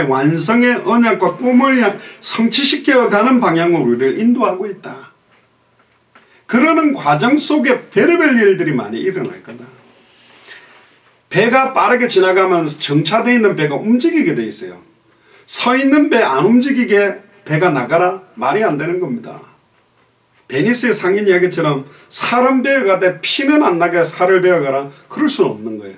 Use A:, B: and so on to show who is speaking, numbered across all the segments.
A: 완성의 언약과 꿈을 성취시켜가는 방향으로 우리를 인도하고 있다. 그러는 과정 속에 별의별 일들이 많이 일어날 거다. 배가 빠르게 지나가면서 정차되어 있는 배가 움직이게 돼 있어요. 서 있는 배 안 움직이게 배가 나가라? 말이 안 되는 겁니다. 베니스의 상인 이야기처럼 살은 베어가되 피는 안 나게 살을 베어가라? 그럴 수는 없는 거예요.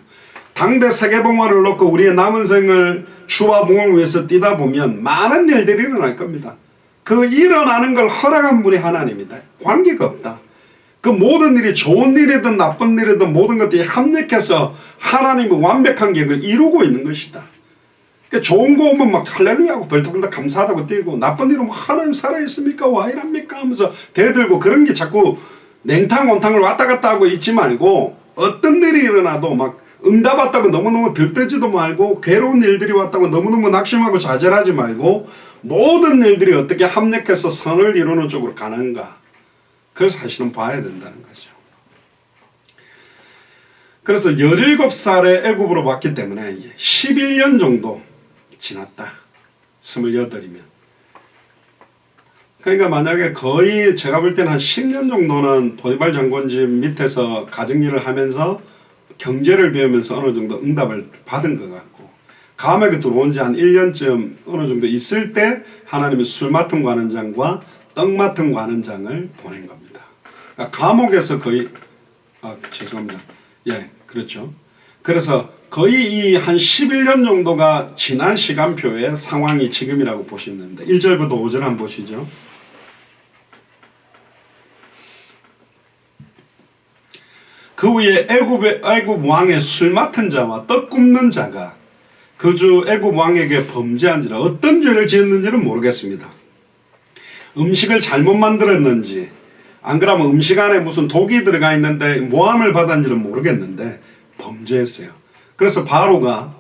A: 당대 세계봉화를 놓고 우리의 남은 생을 주와 봉을 위해서 뛰다 보면 많은 일들이 일어날 겁니다. 그 일어나는 걸 허락한 분이 하나님이다. 관계가 없다. 그 모든 일이 좋은 일이든 나쁜 일이든 모든 것들이 합력해서 하나님의 완벽한 계획을 이루고 있는 것이다. 그러니까 좋은 거 오면 막 할렐루야하고 벌떡벌떡 감사하다고 뛰고, 나쁜 일 오면 하나님 살아있습니까? 와 이랍니까? 하면서 대들고, 그런 게 자꾸 냉탕 온탕을 왔다 갔다 하고 있지 말고, 어떤 일이 일어나도 막 응답 왔다고 너무너무 들뜨지도 말고, 괴로운 일들이 왔다고 너무너무 낙심하고 좌절하지 말고, 모든 일들이 어떻게 합력해서 선을 이루는 쪽으로 가는가, 그걸 사실은 봐야 된다는 거죠. 그래서 17살에 애굽으로 왔기 때문에 11년 정도 지났다. 28이면. 그러니까 만약에 거의 제가 볼 때는 한 10년 정도는 보디발 장군집 밑에서 가정일을 하면서 경제를 배우면서 어느 정도 응답을 받은 것 같고, 감옥에 들어온 지 한 1년쯤 어느 정도 있을 때 하나님의 술 맡은 관원장과 떡 맡은 관원장을 보낸 겁니다. 그러니까 감옥에서 거의 죄송합니다. 예, 그렇죠. 그래서 거의 이 한 11년 정도가 지난 시간표의 상황이 지금이라고 보시면 됩니다. 1절부터 5절 한번 보시죠. 그 후에 애굽 왕의 술 맡은 자와 떡 굽는 자가 그 주 애굽 왕에게 범죄한지라. 어떤 죄를 지었는지는 모르겠습니다. 음식을 잘못 만들었는지, 안 그러면 음식 안에 무슨 독이 들어가 있는데 모함을 받았는지는 모르겠는데 범죄했어요. 그래서 바로가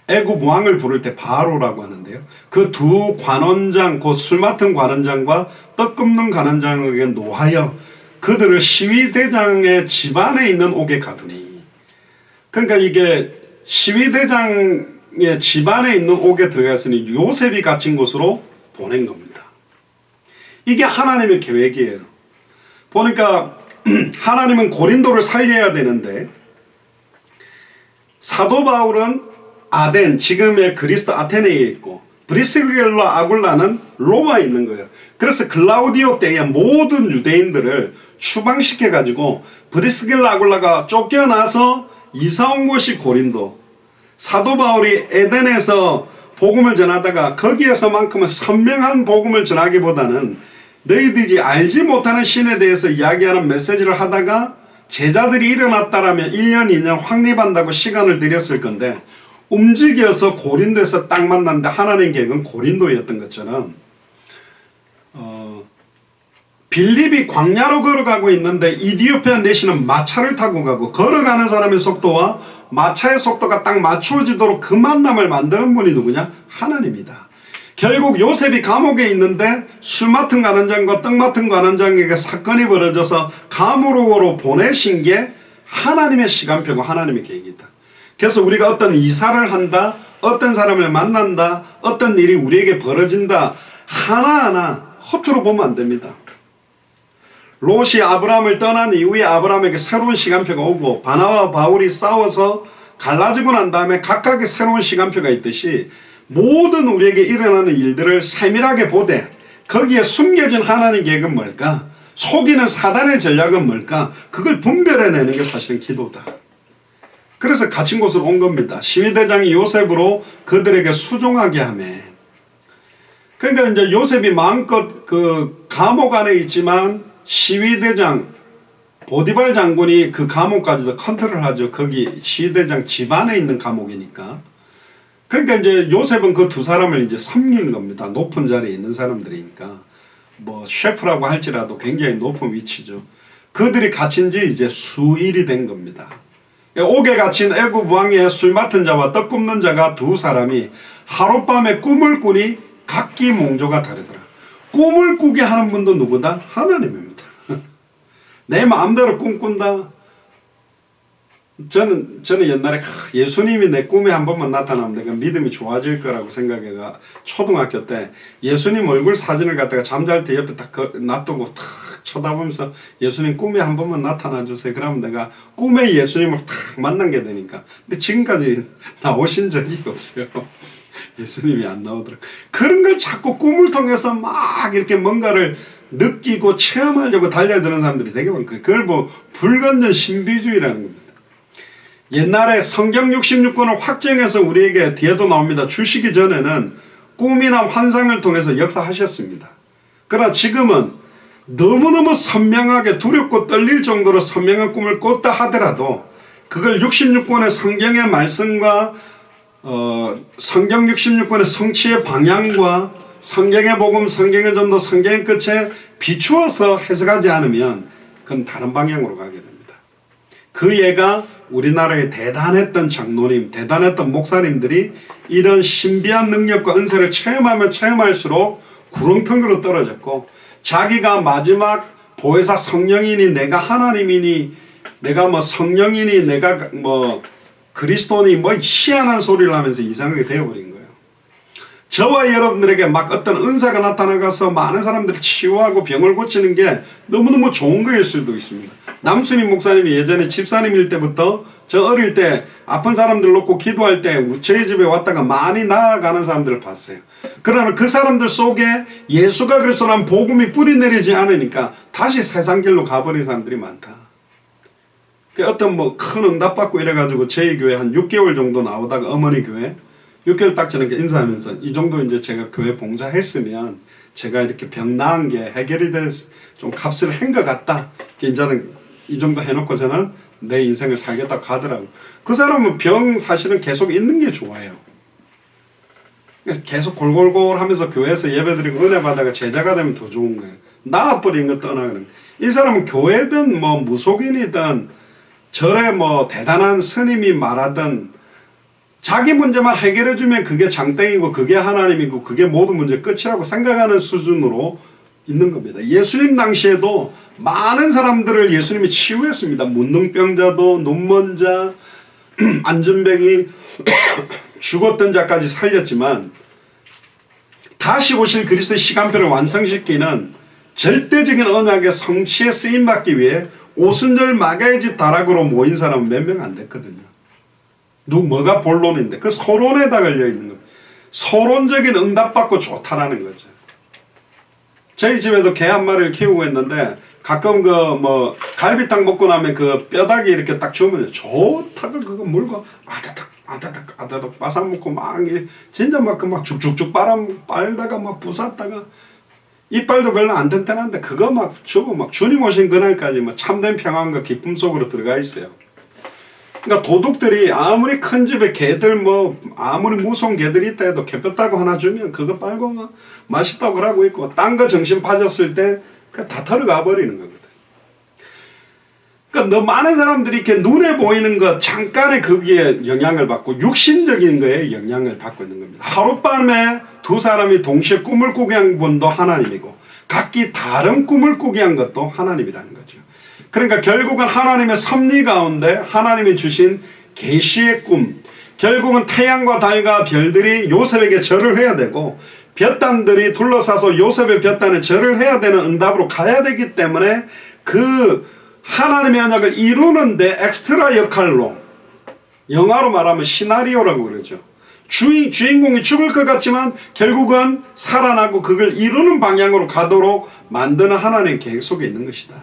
A: 애굽 왕을 부를 때 바로라고 하는데요, 그 두 관원장, 곧 술 맡은 관원장과 떡 굽는 관원장에게 노하여 그들을 시위대장의 집안에 있는 옥에 가두니. 그러니까 이게 시위대장의 집안에 있는 옥에 들어갔으니 요셉이 갇힌 곳으로 보낸 겁니다. 이게 하나님의 계획이에요. 보니까 하나님은 고린도를 살려야 되는데 사도 바울은 아덴, 지금의 그리스 아테네에 있고, 브리스길라 아굴라는 로마에 있는 거예요. 그래서 글라우디오 때에 모든 유대인들을 추방시켜 가지고 브리스길라 아굴라가 쫓겨나서 이사 온 곳이 고린도. 사도 바울이 에덴에서 복음을 전하다가 거기에서만큼은 선명한 복음을 전하기보다는 너희들이 알지 못하는 신에 대해서 이야기하는 메시지를 하다가 제자들이 일어났다라면 1년 2년 확립한다고 시간을 들였을 건데, 움직여서 고린도에서 딱 만났는데 하나님의 계획은 고린도였던 것처럼 빌립이 광야로 걸어가고 있는데 이디오피아 내시는 마차를 타고 가고, 걸어가는 사람의 속도와 마차의 속도가 딱 맞추어지도록 그 만남을 만드는 분이 누구냐? 하나님이다. 결국 요셉이 감옥에 있는데 술 맡은 관원장과 떡 맡은 관원장에게 사건이 벌어져서 감옥으로 보내신 게 하나님의 시간표고 하나님의 계획이다. 그래서 우리가 어떤 이사를 한다, 어떤 사람을 만난다, 어떤 일이 우리에게 벌어진다, 하나하나 허투루 보면 안 됩니다. 롯이 아브라함을 떠난 이후에 아브라함에게 새로운 시간표가 오고, 바나와 바울이 싸워서 갈라지고 난 다음에 각각의 새로운 시간표가 있듯이 모든 우리에게 일어나는 일들을 세밀하게 보되 거기에 숨겨진 하나님의 계획은 뭘까? 속이는 사단의 전략은 뭘까? 그걸 분별해내는 게 사실은 기도다. 그래서 갇힌 곳으로 온 겁니다. 시위대장이 요셉으로 그들에게 수종하게 하며, 그러니까 이제 요셉이 마음껏 그 감옥 안에 있지만 시위대장 보디발 장군이 그 감옥까지도 컨트롤하죠. 거기 시위대장 집안에 있는 감옥이니까. 그러니까 이제 요셉은 그 두 사람을 이제 섬긴 겁니다. 높은 자리에 있는 사람들이니까. 뭐 셰프라고 할지라도 굉장히 높은 위치죠. 그들이 갇힌 지 이제 수일이 된 겁니다. 옥에 갇힌 애굽 왕의 술 맡은 자와 떡 굽는 자가 두 사람이 하룻밤에 꿈을 꾸니 각기 몽조가 다르더라. 꿈을 꾸게 하는 분도 누구다? 하나님입니다. 내 마음대로 꿈꾼다. 저는 옛날에 예수님이 내 꿈에 한 번만 나타나면 내가 믿음이 좋아질 거라고 생각해가 초등학교 때 예수님 얼굴 사진을 갖다가 잠잘 때 옆에 딱 놔두고 탁 쳐다보면서 예수님 꿈에 한 번만 나타나 주세요. 그러면 내가 꿈에 예수님을 탁 만난 게 되니까. 근데 지금까지 나오신 적이 없어요. 예수님이 안 나오더라고요. 그런 걸 자꾸 꿈을 통해서 막 이렇게 뭔가를 느끼고 체험하려고 달려드는 사람들이 되게 많거든요. 그걸 뭐 불건전 신비주의라는 겁니다. 옛날에 성경 66권을 확정해서 우리에게 뒤에도 나옵니다. 주시기 전에는 꿈이나 환상을 통해서 역사하셨습니다. 그러나 지금은 너무너무 선명하게 두렵고 떨릴 정도로 선명한 꿈을 꿨다 하더라도 그걸 66권의 성경의 말씀과 성경 66권의 성취의 방향과 성경의 복음, 성경의 전도, 성경의 끝에 비추어서 해석하지 않으면 그건 다른 방향으로 가게 됩니다. 그 예가 우리나라의 대단했던 장로님, 대단했던 목사님들이 이런 신비한 능력과 은사를 체험하면 체험할수록 구렁텅이로 떨어졌고 자기가 마지막 보혜사 성령이니 내가 하나님이니 내가 뭐 성령이니 내가 뭐 그리스도니 뭐 희한한 소리를 하면서 이상하게 되어버린 거예요. 저와 여러분들에게 막 어떤 은사가 나타나가서 많은 사람들을 치유하고 병을 고치는 게 너무너무 좋은 거일 수도 있습니다. 남순임 목사님이 예전에 집사님일 때부터 저 어릴 때 아픈 사람들 놓고 기도할 때 저희 집에 왔다가 많이 나아가는 사람들을 봤어요. 그러나 그 사람들 속에 예수가 그리스도라는 복음이 뿌리내리지 않으니까 다시 세상 길로 가버린 사람들이 많다. 어떤 뭐 큰 응답받고 이래가지고 저희 교회 한 6개월 정도 나오다가 어머니 교회 6개월 딱 저녁에 인사하면서 이 정도 이제 제가 교회 봉사했으면 제가 이렇게 병 나은 게 해결이 돼서 좀 값을 한 것 같다. 이제는 이 정도 해놓고 저는 내 인생을 살겠다고 가더라고요. 그 사람은 병 사실은 계속 있는 게 좋아요. 계속 골골골 하면서 교회에서 예배드리고 은혜 받아가 제자가 되면 더 좋은 거예요. 나아버리는 거 떠나는. 이 사람은 교회든 뭐 무속인이든 절에 뭐 대단한 스님이 말하든 자기 문제만 해결해주면 그게 장땡이고 그게 하나님이고 그게 모든 문제 끝이라고 생각하는 수준으로 있는 겁니다. 예수님 당시에도 많은 사람들을 예수님이 치유했습니다. 문둥병자도 눈먼 자, 안전병이 죽었던 자까지 살렸지만 다시 오실 그리스도의 시간표를 완성시키는 절대적인 언약의 성취에 쓰임받기 위해 오순절 마가의 집 다락으로 모인 사람은 몇 명 안 됐거든요. 뭐가 본론인데 그 서론에다 걸려있는 겁니다. 서론적인 응답받고 좋다라는 거죠. 저희 집에도 개 한 마리를 키우고 있는데 가끔 그 뭐 갈비탕 먹고 나면 그 뼈다귀 이렇게 딱 주면 좋다고 그거 물고 아다닥 빠삭 먹고 막 진짜 막 그 막 죽죽죽 빨다가 막 부쉈다가 이빨도 별로 안 튼튼한데 그거 막 주고 막 주님 오신 그날까지 막 참된 평안과 기쁨 속으로 들어가 있어요. 그러니까 도둑들이 아무리 큰 집에 개들 뭐 아무리 무서운 개들이 있다 해도 개뼈다고 하나 주면 그거 빨고 막 맛있다고 그러고 있고 딴 거 정신 빠졌을 때 다 털어가 버리는 거거든. 그러니까 너무 많은 사람들이 이렇게 눈에 보이는 것 잠깐의 거기에 영향을 받고 육신적인 거에 영향을 받고 있는 겁니다. 하룻밤에 두 사람이 동시에 꿈을 꾸게 한 분도 하나님이고 각기 다른 꿈을 꾸게 한 것도 하나님이라는 거죠. 그러니까 결국은 하나님의 섭리 가운데 하나님이 주신 계시의 꿈, 결국은 태양과 달과 별들이 요셉에게 절을 해야 되고 볕단들이 둘러싸서 요셉의 볕단에 절을 해야 되는 응답으로 가야 되기 때문에 그 하나님의 언약을 이루는데 엑스트라 역할로 영화로 말하면 시나리오라고 그러죠. 주인공이 죽을 것 같지만 결국은 살아나고 그걸 이루는 방향으로 가도록 만드는 하나님의 계획 속에 있는 것이다.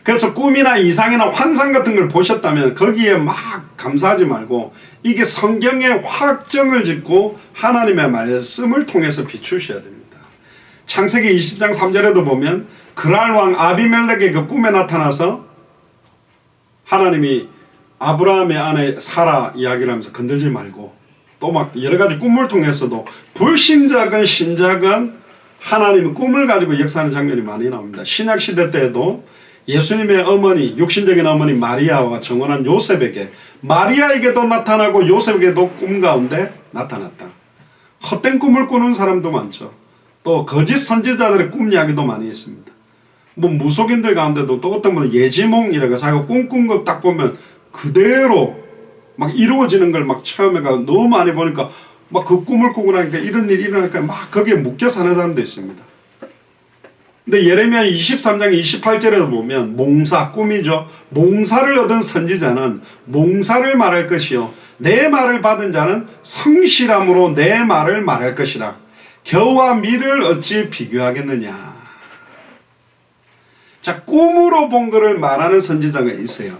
A: 그래서 꿈이나 이상이나 환상 같은 걸 보셨다면 거기에 막 감사하지 말고 이게 성경의 확정을 짓고 하나님의 말씀을 통해서 비추셔야 됩니다. 창세기 20장 3절에도 보면 그랄 왕 아비멜렉의 그 꿈에 나타나서 하나님이 아브라함의 아내 사라 이야기를 하면서 건들지 말고 또 막 여러 가지 꿈을 통해서도 불신자건 신자건 하나님의 꿈을 가지고 역사하는 장면이 많이 나옵니다. 신약시대 때에도 예수님의 어머니, 육신적인 어머니 마리아와 정혼한 요셉에게 마리아에게도 나타나고 요셉에게도 꿈 가운데 나타났다. 헛된 꿈을 꾸는 사람도 많죠. 또 거짓 선지자들의 꿈 이야기도 많이 있습니다. 뭐 무속인들 가운데도 또 어떤 분은 예지몽이라고 자기가 꿈꾼 거 딱 보면 그대로 막 이루어지는 걸 막 처음에가 너무 많이 보니까 막 그 꿈을 꾸고 나니까 이런 일이 일어나니까 막 거기에 묶여 사는 사람도 있습니다. 근데 예레미야 23장 28절에도 보면 몽사, 꿈이죠. 몽사를 얻은 선지자는 몽사를 말할 것이요 내 말을 받은 자는 성실함으로 내 말을 말할 것이라. 겨와 밀을 어찌 비교하겠느냐. 자, 꿈으로 본 것을 말하는 선지자가 있어요.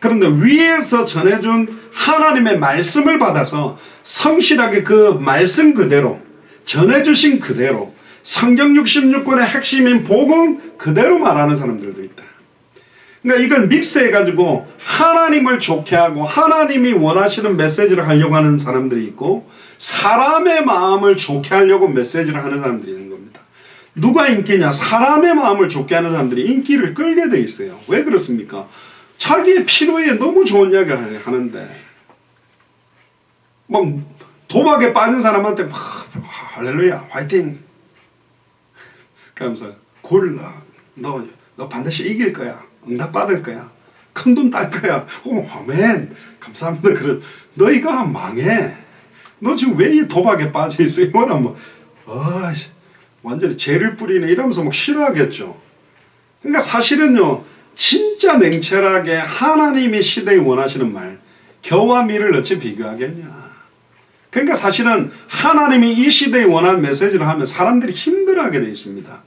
A: 그런데 위에서 전해준 하나님의 말씀을 받아서 성실하게 그 말씀 그대로 전해주신 그대로 성경 66권의 핵심인 복음 그대로 말하는 사람들도 있다. 그러니까 이걸 믹스해가지고 하나님을 좋게 하고 하나님이 원하시는 메시지를 하려고 하는 사람들이 있고 사람의 마음을 좋게 하려고 메시지를 하는 사람들이 있는 겁니다. 누가 인기냐? 사람의 마음을 좋게 하는 사람들이 인기를 끌게 돼 있어요. 왜 그렇습니까? 자기의 필요에 너무 좋은 이야기를 하는데 막 도박에 빠진 사람한테 막 할렐루야 화이팅 그러면서 골라 너 반드시 이길 거야 응답 받을 거야 큰 돈 딸 거야 아멘 감사합니다. 그래 너희가 망해 너 지금 왜 이 도박에 빠져 있어 이거는 뭐 완전히 죄를 뿌리네 이러면서 막 싫어하겠죠. 그러니까 사실은요 진짜 냉철하게 하나님이 시대에 원하시는 말 겨와 밀을 어찌 비교하겠냐. 그러니까 사실은 하나님이 이 시대에 원하는 메시지를 하면 사람들이 힘들어하게 되어 있습니다.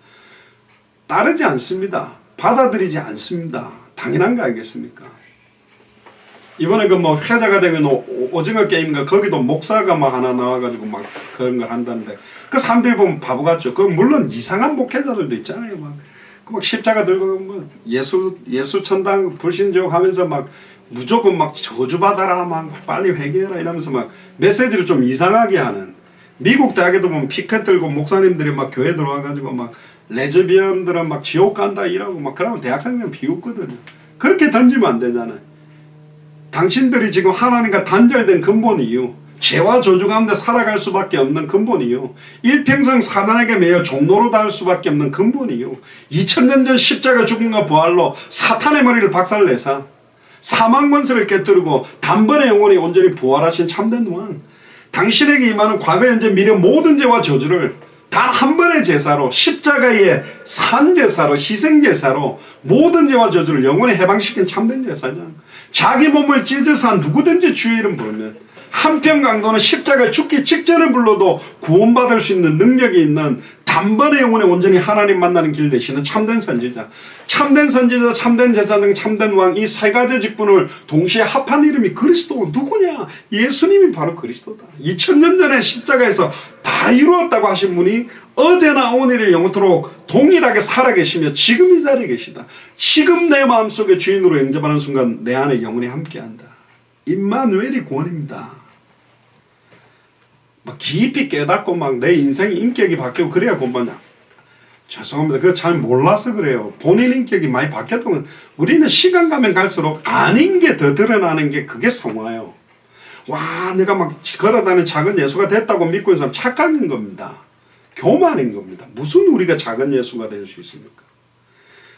A: 따르지 않습니다. 받아들이지 않습니다. 당연한 거 알겠습니까? 이번에 그 뭐 회자가 되면 오징어 게임인가 거기도 목사가 막 하나 나와가지고 막 그런 걸 한다는데 그 사람들이 보면 바보 같죠. 그 물론 이상한 목회자들도 있잖아요. 막 십자가 들고 뭐 예수 천당 불신족 하면서 막 무조건 막 저주받아라 막 빨리 회개해라 이러면서 막 메시지를 좀 이상하게 하는 미국 대학에도 보면 피켓 들고 목사님들이 막 교회 들어와가지고 막 레즈비언들은 막 지옥 간다 이러고 막 그러면 대학생들은 비웃거든요. 그렇게 던지면 안 되잖아요. 당신들이 지금 하나님과 단절된 근본 이유 죄와 저주 가운데 살아갈 수밖에 없는 근본 이유 일평생 사단에게 매여 종로로 닿을 수밖에 없는 근본 이유 2000년 전 십자가 죽음과 부활로 사탄의 머리를 박살내사 사망 권세를 깨뜨리고 단번에 영원히 온전히 부활하신 참된 왕 당신에게 임하는 과거 현재 미래 모든 죄와 저주를 단 한 번의 제사로 십자가의 산제사로 희생제사로 모든 죄와 저주를 영원히 해방시킨 참된 제사장 자기 몸을 찢어서 누구든지 주의 이름 부르면 한편 강도는 십자가에 죽기 직전에 불러도 구원받을 수 있는 능력이 있는 단번에 영혼에 온전히 하나님 만나는 길 되시는 참된 선지자 참된 제사장 참된 왕 이 세 가지 직분을 동시에 합한 이름이 그리스도 누구냐? 예수님이 바로 그리스도다. 2000년 전에 십자가에서 다 이루었다고 하신 분이 어제나 오늘을 영원토록 동일하게 살아계시며 지금 이 자리에 계시다. 지금 내 마음속에 주인으로 영접하는 순간 내 안에 영원히 함께한다. 임마누엘이 구원입니다. 막 깊이 깨닫고 막 내 인생의 인격이 바뀌고 그래야 구원받냐. 죄송합니다. 그거 잘 몰라서 그래요. 본인 인격이 많이 바뀌었던 우리는 시간 가면 갈수록 아닌 게 더 드러나는 게 그게 성화예요. 와 내가 막 걸어다니는 작은 예수가 됐다고 믿고 있는 사람 착각인 겁니다. 교만인 겁니다. 무슨 우리가 작은 예수가 될 수 있습니까?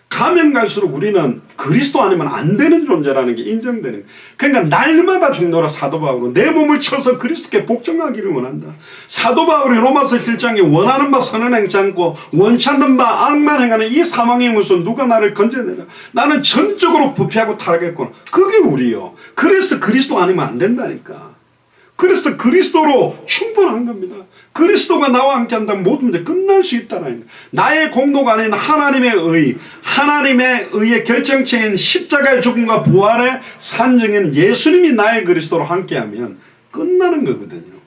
A: 가면 갈수록 우리는 그리스도 아니면 안 되는 존재라는 게 인정되는 거예요. 그러니까 날마다 죽노라 사도 바울은 내 몸을 쳐서 그리스도께 복종하기를 원한다. 사도 바울이 로마서 7장에 원하는 바 선은 행치 않고 원치 않는 바 악만 행하는 이 사망의 무슨 누가 나를 건져내라. 나는 전적으로 부패하고 타락했구나. 그게 우리요. 그래서 그리스도 아니면 안 된다니까. 그래서 그리스도로 충분한 겁니다. 그리스도가 나와 함께 한다면 모든 문제 끝날 수 있다는 나의 공로가 아닌 하나님의 의의 결정체인 십자가의 죽음과 부활의 산증인 예수님이 나의 그리스도로 함께하면 끝나는 거거든요.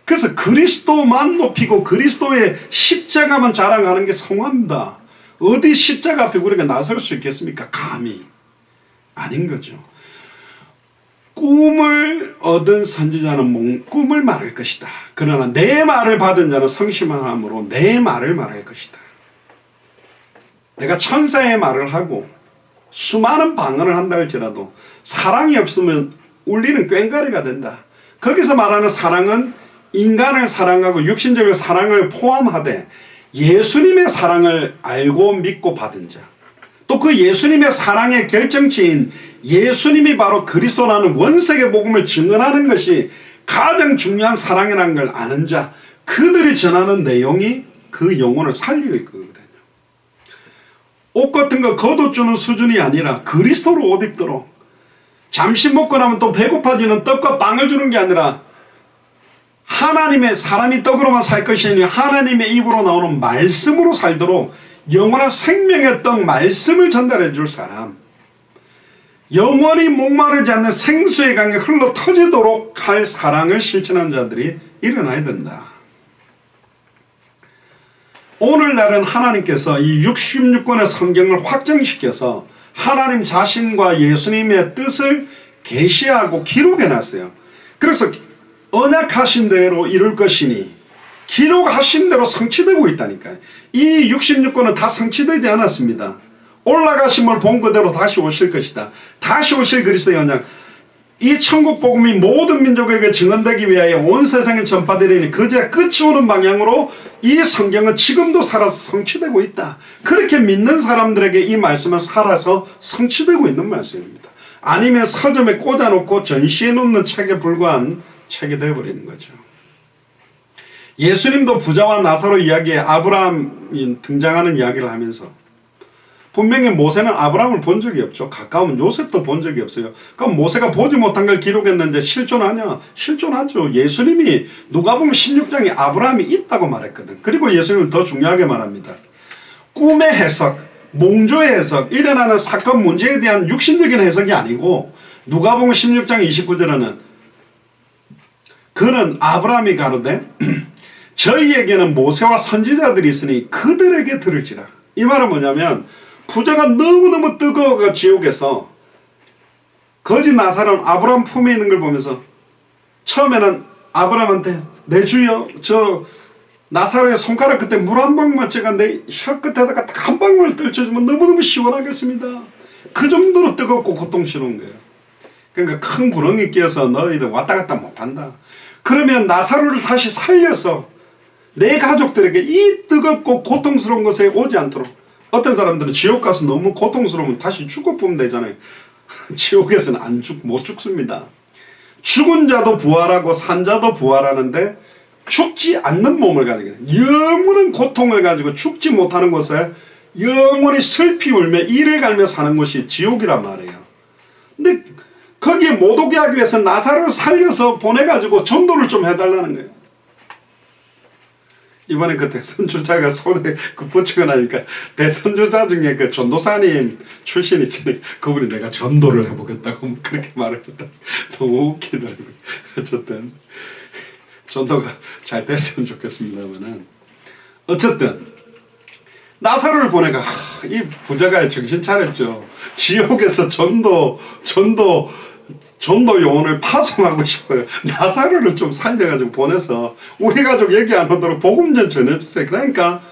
A: 그래서 그리스도만 높이고 그리스도의 십자가만 자랑하는 게 성화입니다. 어디 십자가 앞에 우리가 나설 수 있겠습니까? 감히 아닌 거죠. 꿈을 얻은 선지자는 꿈을 말할 것이다. 그러나 내 말을 받은 자는 성실함으로 내 말을 말할 것이다. 내가 천사의 말을 하고 수많은 방언을 한다 할지라도 사랑이 없으면 울리는 꽹과리가 된다. 거기서 말하는 사랑은 인간을 사랑하고 육신적인 사랑을 포함하되 예수님의 사랑을 알고 믿고 받은 자, 또 그 예수님의 사랑의 결정체인 예수님이 바로 그리스도라는 원색의 복음을 증언하는 것이 가장 중요한 사랑이라는 걸 아는 자, 그들이 전하는 내용이 그 영혼을 살릴 거거든요. 옷 같은 거 걷어주는 수준이 아니라 그리스도로 옷 입도록, 잠시 먹고 나면 또 배고파지는 떡과 빵을 주는 게 아니라 하나님의, 사람이 떡으로만 살 것이 아니라 하나님의 입으로 나오는 말씀으로 살도록 영원한 생명의 떡 말씀을 전달해 줄 사람, 영원히 목마르지 않는 생수의 강에 흘러 터지도록 할 사랑을 실천한 자들이 일어나야 된다. 오늘날은 하나님께서 이 66권의 성경을 확정시켜서 하나님 자신과 예수님의 뜻을 계시하고 기록해 놨어요. 그래서 언약하신 대로 이룰 것이니 기록하신 대로 성취되고 있다니까요. 이 66권은 다 성취되지 않았습니다. 올라가심을 본 그대로 다시 오실 것이다. 다시 오실 그리스도의 언약. 이 천국 복음이 모든 민족에게 증언되기 위하여 온 세상에 전파되리니 그제 끝이 오는 방향으로 이 성경은 지금도 살아서 성취되고 있다. 그렇게 믿는 사람들에게 이 말씀은 살아서 성취되고 있는 말씀입니다. 아니면 서점에 꽂아놓고 전시해 놓는 책에 불과한 책이 되어버리는 거죠. 예수님도 부자와 나사로 이야기에 아브라함이 등장하는 이야기를 하면서 분명히 모세는 아브라함을 본 적이 없죠. 가까우면 요셉도 본 적이 없어요. 그럼 모세가 보지 못한 걸 기록했는데 실존하냐? 실존하죠. 예수님이 누가복음 16장에 아브라함이 있다고 말했거든. 그리고 예수님은 더 중요하게 말합니다. 꿈의 해석, 몽조의 해석, 일어나는 사건 문제에 대한 육신적인 해석이 아니고 누가복음 16장 29절에는 그는 아브라함이 가로되 저희에게는 모세와 선지자들이 있으니 그들에게 들을지라. 이 말은 뭐냐면 부자가 너무너무 뜨거워가 지옥에서 거지 나사로는 아브라함 품에 있는 걸 보면서 처음에는 아브라함한테 내 주여 저 나사로의 손가락 끝에 물 한 방울만 제가 내 혀 끝에다가 딱 한 방울 떨쳐주면 너무너무 시원하겠습니다. 그 정도로 뜨겁고 고통스러운 거예요. 그러니까 큰 구렁이 끼어서 너희들 왔다 갔다 못한다. 그러면 나사로를 다시 살려서 내 가족들에게 이 뜨겁고 고통스러운 것에 오지 않도록. 어떤 사람들은 지옥 가서 너무 고통스러우면 다시 죽어보면 되잖아요. 지옥에서는 못 죽습니다. 죽은 자도 부활하고 산 자도 부활하는데 죽지 않는 몸을 가지고 영원한 고통을 가지고 죽지 못하는 곳에 영원히 슬피 울며 이를 갈며 사는 곳이 지옥이란 말이에요. 근데 거기에 못 오게 하기 위해서 나사로를 살려서 보내가지고 전도를 좀 해달라는 거예요. 이번에 그 대선 주자가 손에 그 붙이고 나니까 대선 주자 중에 그 전도사님 출신 있잖아요. 그분이 내가 전도를 해보겠다고 그렇게 말을 했다. 너무 웃기더라고요. 어쨌든 전도가 잘 됐으면 좋겠습니다만은 어쨌든 나사로를 보내가 이 부자가 정신 차렸죠. 지옥에서 전도 영혼을 파송하고 싶어요. 나사로를 좀 살려가지고 보내서 우리 가족 얘기 안 하도록 복음 좀 전해주세요. 그러니까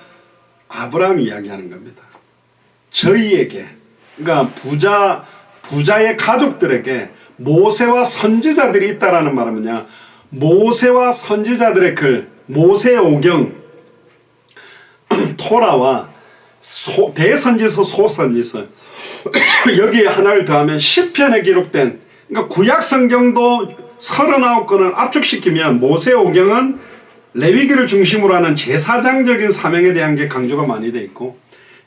A: 아브라함이 이야기하는 겁니다. 저희에게, 그러니까 부자의 가족들에게 모세와 선지자들이 있다라는 말은 뭐냐? 모세와 선지자들의 글, 모세 오경, 토라와 대선지서, 소선지서 여기에 하나를 더하면 시편에 기록된, 그러니까 구약 성경도 39권을 압축시키면 모세오경은 레위기를 중심으로 하는 제사장적인 사명에 대한 게 강조가 많이 돼 있고,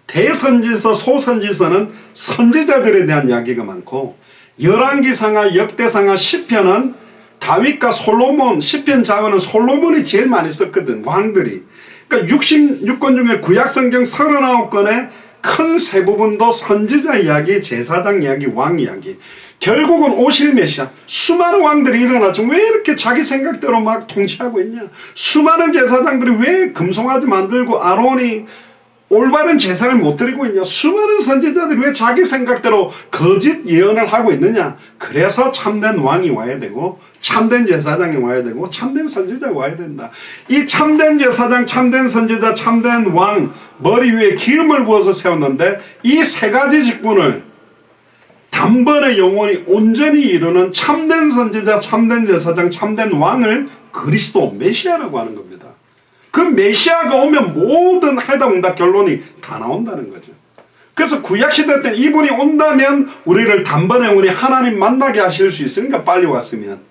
A: 대선지서, 소선지서는 선지자들에 대한 이야기가 많고, 열왕기상하, 역대상하, 시편은 다윗과 솔로몬, 시편 자문은 솔로몬이 제일 많이 썼거든, 왕들이. 그러니까 66권 중에 구약 성경 39권의 큰 세 부분도 선지자 이야기, 제사장 이야기, 왕 이야기. 결국은 오실 메시아, 수많은 왕들이 일어나죠. 왜 이렇게 자기 생각대로 막 통치하고 있냐? 수많은 제사장들이 왜 금송아지 만들고 아론이 올바른 제사를 못 드리고 있냐? 수많은 선지자들이 왜 자기 생각대로 거짓 예언을 하고 있느냐? 그래서 참된 왕이 와야 되고 참된 제사장이 와야 되고 참된 선지자가 와야 된다. 이 참된 제사장, 참된 선지자, 참된 왕 머리 위에 기름을 부어서 세웠는데 이 세 가지 직분을 단번에 영원히 온전히 이루는 참된 선지자, 참된 제사장, 참된 왕을 그리스도 메시아라고 하는 겁니다. 그 메시아가 오면 모든 해답응답 결론이 다 나온다는 거죠. 그래서 구약시대 때는 이분이 온다면 우리를 단번에 우리 하나님 만나게 하실 수 있으니까 빨리 왔으면,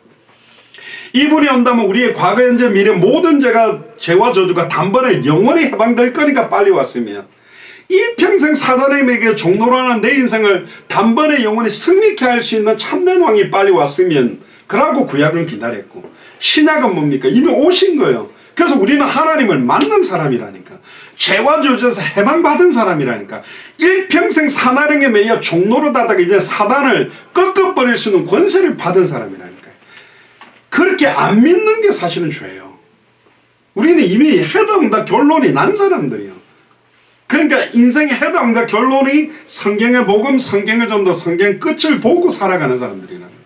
A: 이분이 온다면 우리의 과거 현재 미래 모든 죄와 저주가 단번에 영원히 해방될 거니까 빨리 왔으면, 일평생 사단에게 종로로 하는 내 인생을 단번에 영원히 승리케 할 수 있는 참된 왕이 빨리 왔으면, 그러고 구약을 기다렸고, 신약은 뭡니까? 이미 오신 거예요. 그래서 우리는 하나님을 만난 사람이라니까, 죄와 저주에서 해방받은 사람이라니까, 일평생 사단에게 매여 종로로 다다가 이제 사단을 꺾어버릴 수 있는 권세를 받은 사람이라니까요. 그렇게 안 믿는 게 사실은 죄예요. 우리는 이미 해답응답 결론이 난 사람들이에요. 그러니까 인생의 해답응답 결론이 성경의 복음, 성경의 전도, 성경 끝을 보고 살아가는 사람들이라는 거예요.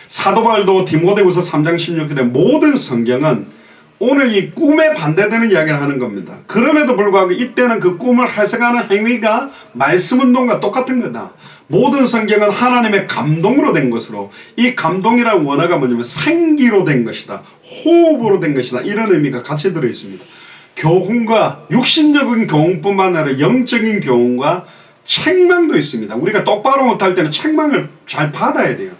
A: 사도 바울도 디모데후서 3장 16절에 모든 성경은 오늘 이 꿈에 반대되는 이야기를 하는 겁니다. 그럼에도 불구하고 이때는 그 꿈을 해석하는 행위가 말씀운동과 똑같은 거다. 모든 성경은 하나님의 감동으로 된 것으로, 이 감동이라는 원어가 뭐냐면 생기로 된 것이다, 호흡으로 된 것이다, 이런 의미가 같이 들어있습니다. 교훈과 육신적인 교훈뿐만 아니라 영적인 교훈과 책망도 있습니다. 우리가 똑바로 못할 때는 책망을 잘 받아야 돼요.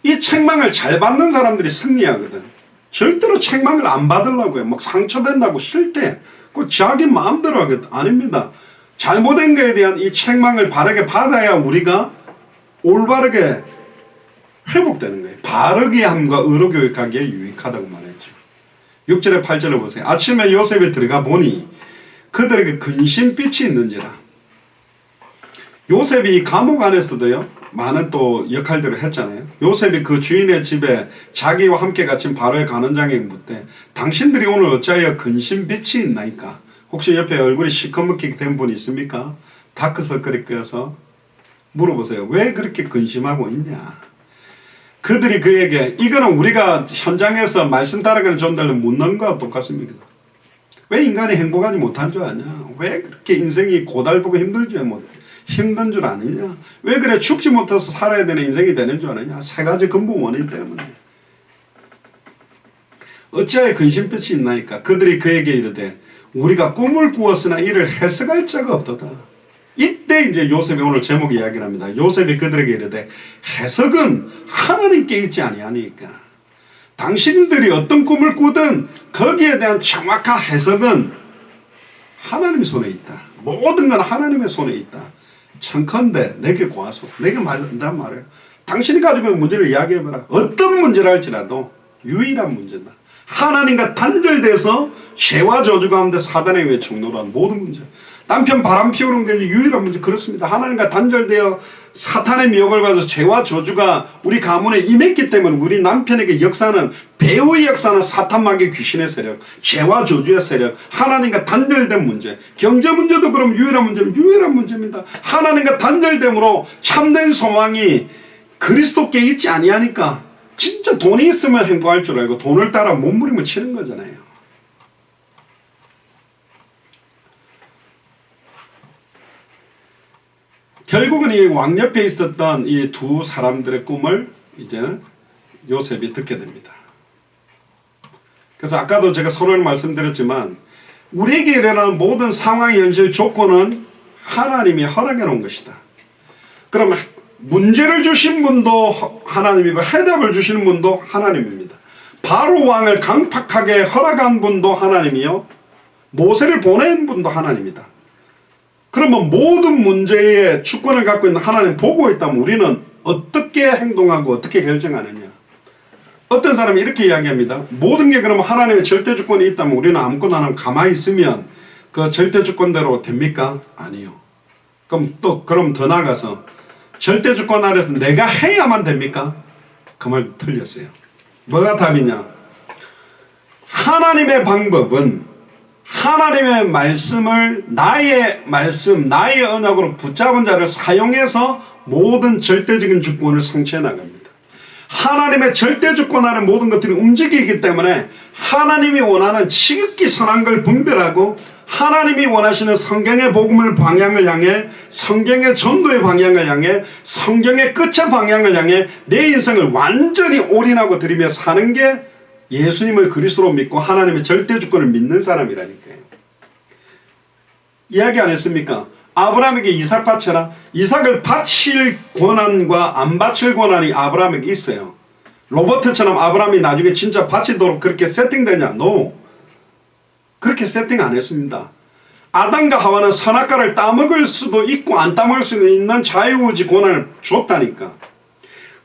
A: 이 책망을 잘 받는 사람들이 승리하거든. 절대로 책망을 안 받으려고 해요. 막 상처된다고 싫을 때 그 자기 마음대로 하거든. 아닙니다. 잘못된 것에 대한 이 책망을 바르게 받아야 우리가 올바르게 회복되는 거예요. 바르게 함과 의로 교육하기에 유익하다고 말했죠. 6절에 8절을 보세요. 아침에 요셉이 들어가 보니 그들에게 근심빛이 있는지라. 요셉이 감옥 안에서도요 많은 또 역할들을 했잖아요. 요셉이 그 주인의 집에 자기와 함께 갇힌 바로의 간원장에게 묻되 당신들이 오늘 어찌하여 근심빛이 있나이까? 혹시 옆에 얼굴이 시커멓게 된 분 있습니까? 다크서클이 껴서 물어보세요. 왜 그렇게 근심하고 있냐? 그들이 그에게, 이거는 우리가 현장에서 말씀 따라가는 존들을 묻는 거와 똑같습니다. 왜 인간이 행복하지 못한 줄 아냐? 왜 그렇게 인생이 고달프고 힘든 줄 아느냐? 왜 그래 죽지 못해서 살아야 되는 인생이 되는 줄 아느냐? 세 가지 근본 원인 때문에. 어찌하여 근심빛이 있나이까? 그들이 그에게 이르되 우리가 꿈을 꾸었으나 이를 해석할 자가 없도다. 이때 이제 요셉이 오늘 제목 이야기를 합니다. 요셉이 그들에게 이르되 해석은 하나님께 있지 아니하니까. 당신들이 어떤 꿈을 꾸든 거기에 대한 정확한 해석은 하나님의 손에 있다. 모든 건 하나님의 손에 있다. 청컨대 내게 고하소서. 내게 말한단 말이에요. 당신이 가지고 있는 문제를 이야기해봐라. 어떤 문제를 할지라도 유일한 문제다. 하나님과 단절돼서 죄와 저주 가운데 사단에 의해 종노란 모든 문제. 남편 바람 피우는 게 유일한 문제. 그렇습니다. 하나님과 단절되어 사탄의 미혹을 받아서 죄와 저주가 우리 가문에 임했기 때문에 우리 남편에게 역사는, 배우의 역사는 사탄 마귀 귀신의 세력, 죄와 저주의 세력, 하나님과 단절된 문제. 경제 문제도 그럼 유일한 문제입니다. 하나님과 단절됨으로 참된 소망이 그리스도께 있지 아니하니까 진짜 돈이 있으면 행복할 줄 알고 돈을 따라 몸부림을 치는 거잖아요. 결국은 이 왕 옆에 있었던 이 두 사람들의 꿈을 이제는 요셉이 듣게 됩니다. 그래서 아까도 제가 서론을 말씀드렸지만 우리에게 일어나는 모든 상황, 현실, 조건은 하나님이 허락해 놓은 것이다. 그러면 문제를 주신 분도 하나님이고 해답을 주시는 분도 하나님입니다. 바로 왕을 강팍하게 허락한 분도 하나님이요, 모세를 보낸 분도 하나님이다. 그러면 모든 문제에 주권을 갖고 있는 하나님 보고 있다면 우리는 어떻게 행동하고 어떻게 결정하느냐? 어떤 사람이 이렇게 이야기합니다. 모든 게 그러면 하나님의 절대 주권이 있다면 우리는 아무것도 안 하고 가만히 있으면 그 절대 주권대로 됩니까? 아니요. 그럼 더 나아가서 절대 주권 아래서 내가 해야만 됩니까? 그 말 틀렸어요. 뭐가 답이냐? 하나님의 방법은 하나님의 말씀을, 나의 말씀, 나의 언약으로 붙잡은 자를 사용해서 모든 절대적인 주권을 성취해 나갑니다. 하나님의 절대 주권 아래 모든 것들이 움직이기 때문에 하나님이 원하는 지극히 선한 걸 분별하고 하나님이 원하시는 성경의 복음을 방향을 향해, 성경의 전도의 방향을 향해, 성경의 끝의 방향을 향해 내 인생을 완전히 올인하고 들이며 사는 게 예수님을 그리스도로 믿고 하나님의 절대 주권을 믿는 사람이라니까요. 이야기 안 했습니까? 아브라함에게 이삭 바쳐라. 이삭을 바칠 권한과 안 바칠 권한이 아브라함에게 있어요. 로버트처럼 아브라함이 나중에 진짜 바치도록 그렇게 세팅되냐? No. 그렇게 세팅 안 했습니다. 아담과 하와는 선악과를 따먹을 수도 있고 안 따먹을 수도 있는 자유의지 권한을 줬다니까.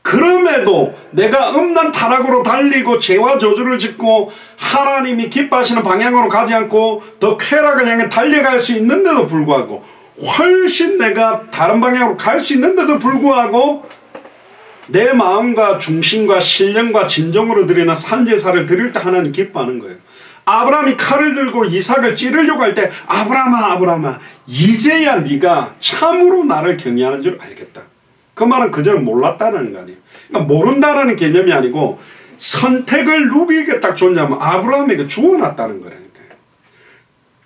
A: 그럼에도 내가 음란 타락으로 달리고 죄와 저주를 짓고 하나님이 기뻐하시는 방향으로 가지 않고 더 쾌락을 향해 달려갈 수 있는데도 불구하고, 훨씬 내가 다른 방향으로 갈 수 있는데도 불구하고 내 마음과 중심과 신령과 진정으로 드리는 산제사를 드릴 때 하나님 기뻐하는 거예요. 아브라함이 칼을 들고 이삭을 찌르려고 할 때 아브라함아 아브라함아 이제야 네가 참으로 나를 경외하는 줄 알겠다. 그 말은 그저 몰랐다는 거 아니에요. 그러니까 모른다라는 개념이 아니고 선택을 누구에게 딱 줬냐면 아브라함에게 주어놨다는 거라니까요.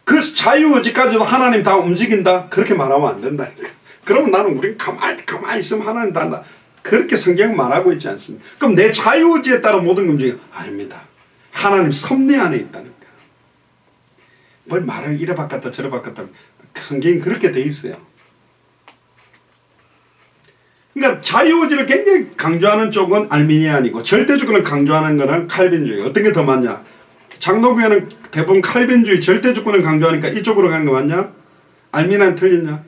A: 그 자유의지까지도 하나님 다 움직인다? 그렇게 말하면 안 된다니까. 그러면 나는 우리 가만히 있으면 하나님 다 한다. 그렇게 성경 말하고 있지 않습니다. 그럼 내 자유의지에 따라 모든 움직임 아닙니다. 하나님 섭리 안에 있다니까. 뭘 말을 이래 바꿨다 저래 바꿨다. 성경이 그렇게 돼 있어요. 그러니까 자유의지를 굉장히 강조하는 쪽은 알미니안이고 절대주권을 강조하는 거는 칼빈주의. 어떤 게 더 맞냐? 장로교회는 대부분 칼빈주의 절대주권을 강조하니까 이쪽으로 간 거 맞냐? 알미니안 틀렸냐?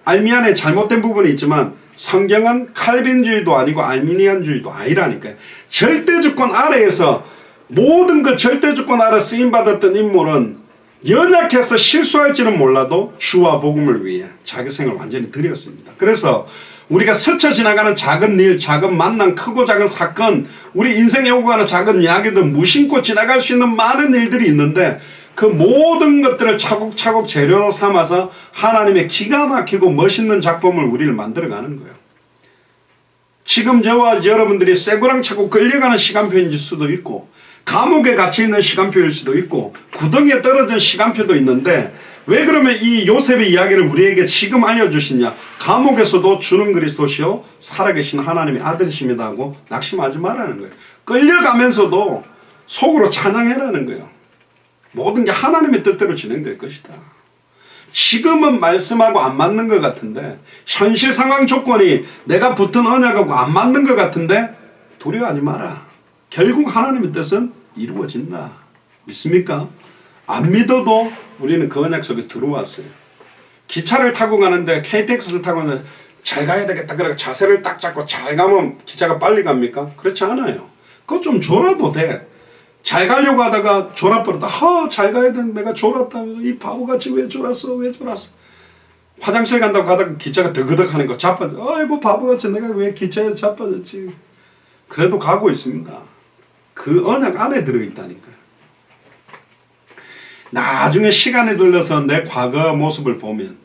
A: 알미니안에 잘못된 부분이 있지만 성경은 칼빈주의도 아니고 알미니안주의도 아니라니까요. 절대주권 아래에서 모든 그 절대주권 아래 쓰임받았던 인물은 연약해서 실수할지는 몰라도 주와 복음을 위해 자기 생을 완전히 드렸습니다. 그래서 우리가 스쳐 지나가는 작은 일, 작은 만남, 크고 작은 사건, 우리 인생에 오고 가는 작은 이야기들 무심코 지나갈 수 있는 많은 일들이 있는데 그 모든 것들을 차곡차곡 재료로 삼아서 하나님의 기가 막히고 멋있는 작품을 우리를 만들어가는 거예요. 지금 저와 여러분들이 쇠고랑 차고 끌려가는 시간표일 수도 있고 감옥에 갇혀있는 시간표일 수도 있고 구덩이에 떨어진 시간표도 있는데 왜 그러면 이 요셉의 이야기를 우리에게 지금 알려주시냐? 감옥에서도 주는 그리스도시요 살아계신 하나님의 아들이십니다 하고 낙심하지 말라는 거예요. 끌려가면서도 속으로 찬양해라는 거예요. 모든 게 하나님의 뜻대로 진행될 것이다. 지금은 말씀하고 안 맞는 것 같은데 현실 상황 조건이 내가 붙은 언약하고 안 맞는 것 같은데 두려워하지 마라. 결국 하나님의 뜻은 이루어진다. 믿습니까? 안 믿어도 우리는 그 언약 속에 들어왔어요. 기차를 타고 가는데 KTX를 타고 가는데 잘 가야 되겠다. 그래 자세를 딱 잡고 잘 가면 기차가 빨리 갑니까? 그렇지 않아요. 그거 좀 졸아도 돼. 잘 가려고 하다가 졸아버렸다. 잘 가야 되는데 내가 졸았다. 이 바보같이 왜 졸았어? 화장실 간다고 가다가 기차가 더그덕 하는 거 자빠져. 아이고 바보같이 내가 왜 기차에 자빠졌지. 그래도 가고 있습니다. 그 언약 안에 들어있다니까요. 나중에 시간이 들러서 내 과거 모습을 보면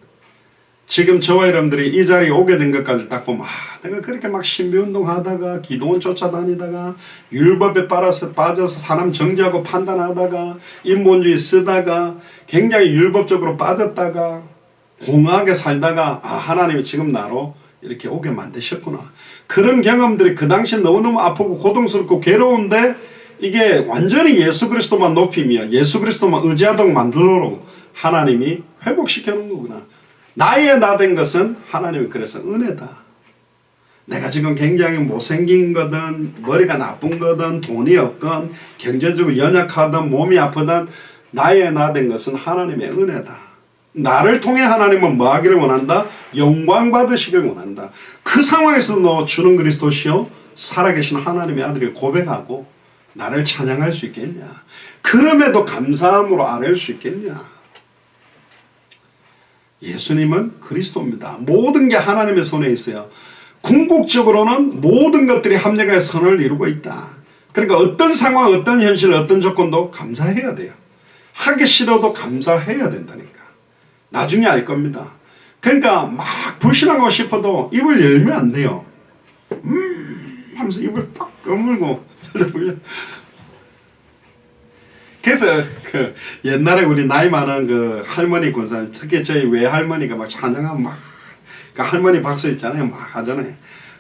A: 지금 저와 여러분들이 이 자리에 오게 된 것까지 딱 보면 내가 그렇게 막 신비운동 하다가 기도원 쫓아다니다가 율법에 빠져서 사람 정죄하고 판단하다가 인본주의 쓰다가 굉장히 율법적으로 빠졌다가 공허하게 살다가 하나님이 지금 나로 이렇게 오게 만드셨구나. 그런 경험들이 그 당시에 너무너무 아프고 고통스럽고 괴로운데 이게 완전히 예수 그리스도만 높이며 예수 그리스도만 의지하도록 만들도록 하나님이 회복시켜 놓은 거구나. 나의 나 된 것은 하나님이 그래서 은혜다. 내가 지금 굉장히 못생긴 거든 머리가 나쁜 거든 돈이 없건 경제적으로 연약하든 몸이 아프든 나의 나 된 것은 하나님의 은혜다. 나를 통해 하나님은 뭐 하기를 원한다? 영광 받으시길 원한다. 그 상황에서 너 주는 그리스도시요 살아계신 하나님의 아들이 고백하고 나를 찬양할 수 있겠냐? 그럼에도 감사함으로 아뢰을 수 있겠냐? 예수님은 그리스도입니다. 모든 게 하나님의 손에 있어요. 궁극적으로는 모든 것들이 합력하여 선을 이루고 있다. 그러니까 어떤 상황, 어떤 현실, 어떤 조건도 감사해야 돼요. 하기 싫어도 감사해야 된다니까. 나중에 알 겁니다. 그러니까 막 불신하고 싶어도 입을 열면 안 돼요. 하면서 입을 딱 깨물고 그래서 그 옛날에 우리 나이 많은 그 할머니 권사님, 특히 저희 외할머니가 막 찬양하면 막 그 할머니 박수 있잖아요. 막 하잖아요.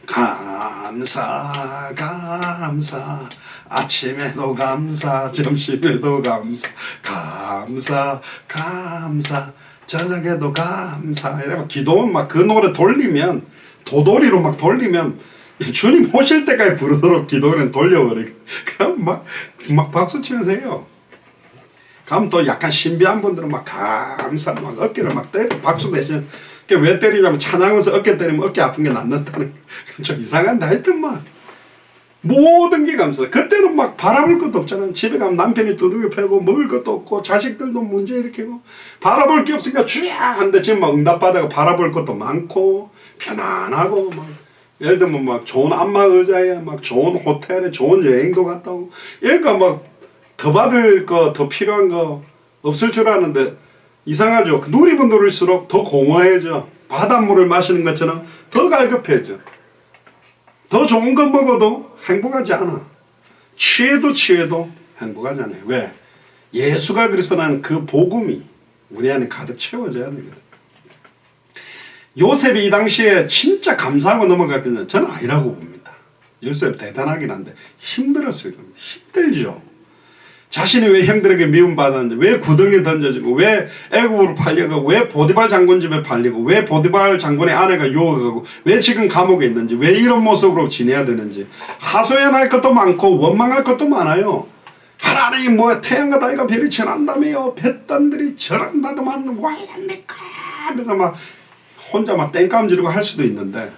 A: 감사 감사 아침에도 감사 점심에도 감사 감사 감사 저녁에도 감사 이러면 기도는 막 그 노래 돌리면 도돌이로 막 돌리면 주님 오실 때까지 부르도록 기도는 돌려버리고 그럼 막 박수 치면서 해요. 그럼 또 약간 신비한 분들은 막 감사 막 어깨를 막 때려 박수 대신 왜 때리냐면 찬양하면서 어깨 때리면 어깨 아픈 게 낫는다는 좀 이상한데 하여튼 막 모든 게 감사. 그때는 막 바라볼 것도 없잖아. 집에 가면 남편이 두들겨 패고 먹을 것도 없고 자식들도 문제 일으키고 바라볼 게 없으니까 주야 한데 지금 막 응답받아가 바라볼 것도 많고 편안하고 막 예를 들면 막 좋은 안마 의자에 막 좋은 호텔에 좋은 여행도 갔다 오고 그러니까 막 더 받을 거 더 필요한 거 없을 줄 아는데 이상하죠. 누리면 누릴수록 더 공허해져. 바닷물을 마시는 것처럼 더 갈급해져. 더 좋은 거 먹어도 행복하지 않아. 취해도 행복하지 않아요. 왜? 예수가 그리스도라는 그 복음이 우리 안에 가득 채워져야 되거든. 요셉이 이 당시에 진짜 감사하고 넘어갔거든요. 저는 아니라고 봅니다. 요셉 대단하긴 한데 힘들었어요. 힘들죠. 자신이 왜 형들에게 미움받았는지, 왜 구덩이에 던져지고, 왜 애굽으로 팔려가고, 왜 보디발 장군 집에 팔리고, 왜 보디발 장군의 아내가 유혹하고, 왜 지금 감옥에 있는지, 왜 이런 모습으로 지내야 되는지 하소연할 것도 많고 원망할 것도 많아요. 하나님 뭐 태양과 달과 별이 전한다며요. 뱃단들이 저런다더만 와 이랍니까? 그래서 막 혼자 막 땡깡 지르고 할 수도 있는데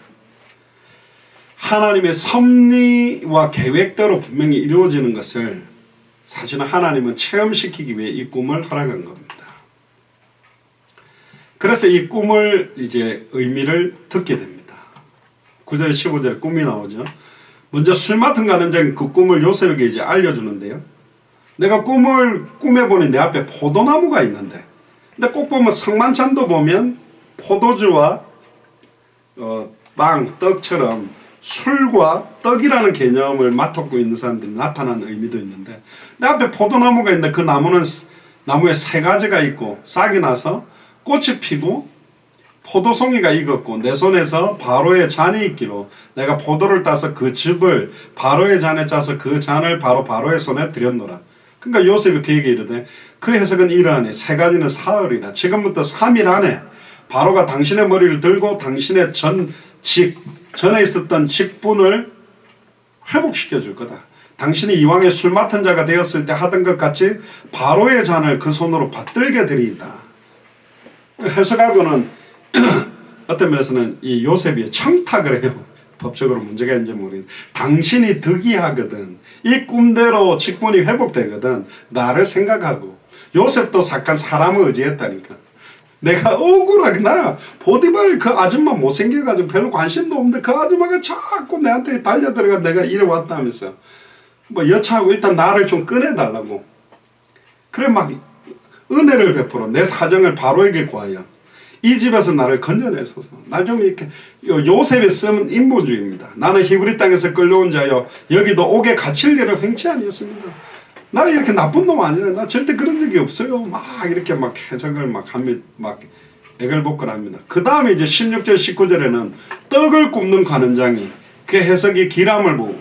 A: 하나님의 섭리와 계획대로 분명히 이루어지는 것을 사실은 하나님은 체험시키기 위해 이 꿈을 허락한 겁니다. 그래서 이 꿈을 이제 의미를 듣게 됩니다. 9절 15절에 꿈이 나오죠. 먼저 술 맡은 가는장 그 꿈을 요셉에게 이제 알려주는데요. 내가 꿈을 꿈에 보니 내 앞에 포도나무가 있는데 근데 꼭 보면 성만찬도 보면 포도주와 빵, 떡처럼 술과 떡이라는 개념을 맡고 있는 사람들이 나타나는 의미도 있는데 내 앞에 포도나무가 있는데 그 나무는 나무에 세 가지가 있고 싹이 나서 꽃이 피고 포도송이가 익었고 내 손에서 바로의 잔이 있기로 내가 포도를 따서 그 즙을 바로의 잔에 짜서 그 잔을 바로의 손에 드렸노라. 그러니까 요셉이 그에게 이르되 그 해석은 이러하니 세 가지는 사흘이라 지금부터 3일 안에 바로가 당신의 머리를 들고 당신의 전에 있었던 직분을 회복시켜 줄 거다. 당신이 이왕에 술 맡은 자가 되었을 때 하던 것 같이 바로의 잔을 그 손으로 받들게 드리이다. 해석하고는 어떤 면에서는 이 요셉이 청탁을 해요. 법적으로 문제가 있는지 모르겠는데 당신이 득이하거든. 이 꿈대로 직분이 회복되거든. 나를 생각하고. 요셉도 잠깐 사람을 의지했다니까. 내가 억울하게 나 보디발 그 아줌마 못생겨가지고 별로 관심도 없는데 그 아줌마가 자꾸 내한테 달려들어가 내가 이래 왔다면서 뭐 여차하고 일단 나를 좀 꺼내달라고 그래 막 은혜를 베풀어 내 사정을 바로에게 구하여 이 집에서 나를 건져내소서. 날 좀 이렇게 요셉이 쓰는 인본주의입니다. 나는 히브리 땅에서 끌려온 자여 여기도 옥에 갇힐 일은 행치 아니었습니다. 나 이렇게 나쁜 놈 아니라 나 절대 그런 적이 없어요. 막 이렇게 막 해석을 막 애걸복걸합니다. 그 다음에 이제 16절 19절에는 떡을 굽는 관원장이 그 해석이 기람을 보고